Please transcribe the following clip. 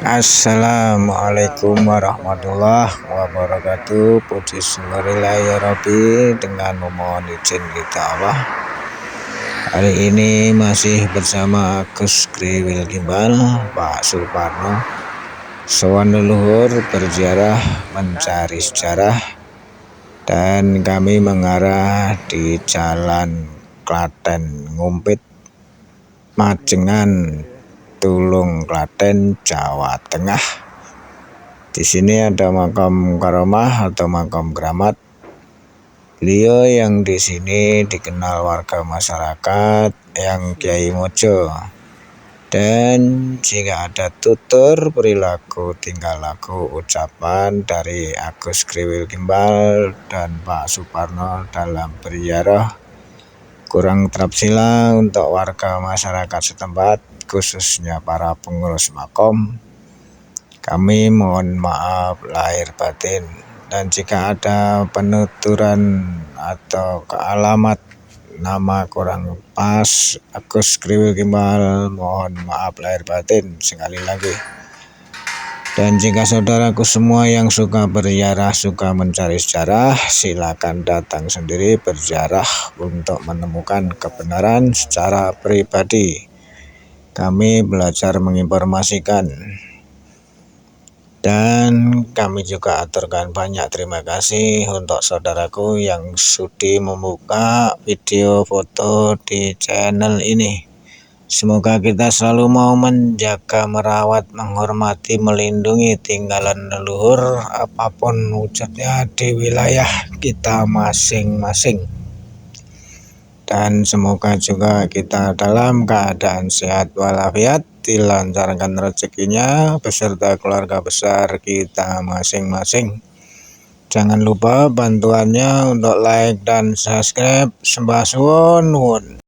Assalamualaikum warahmatullahi wabarakatuh. Puji syukurillah ya Rabbi, dengan memohon izin kita Allah. Hari ini masih bersama Agus Kriwil Gimbal, Pak Suparno. Sowan leluhur berziarah mencari sejarah, dan kami mengarah di Jalan Klaten Ngumpit, Majengan, Tulung, Klaten, Jawa Tengah. Di sini ada makam karomah atau makam keramat. Beliau yang di sini dikenal warga masyarakat yang Kiai Mojo. Dan jika ada tutur perilaku, tingkah laku, ucapan dari Agus Kriwil Gimbal dan Pak Suparno dalam berziarah kurang terapsila untuk warga masyarakat setempat, khususnya para pengurus makom, kami mohon maaf lahir batin. Dan jika ada penuturan atau kealamat nama kurang pas Agus Kriwil Gimbal, mohon maaf lahir batin sekali lagi. Dan jika saudaraku semua yang suka berziarah, suka mencari sejarah, silakan datang sendiri berziarah untuk menemukan kebenaran secara pribadi. Kami belajar menginformasikan, dan kami juga aturkan banyak terima kasih untuk saudaraku yang sudi membuka video foto di channel ini. Semoga kita selalu mau menjaga, merawat, menghormati, melindungi tinggalan leluhur apapun wujudnya di wilayah kita masing-masing. Dan semoga juga kita dalam keadaan sehat walafiat, dilancarkan rezekinya beserta keluarga besar kita masing-masing. Jangan lupa bantuannya untuk like dan subscribe. Sembah suwun.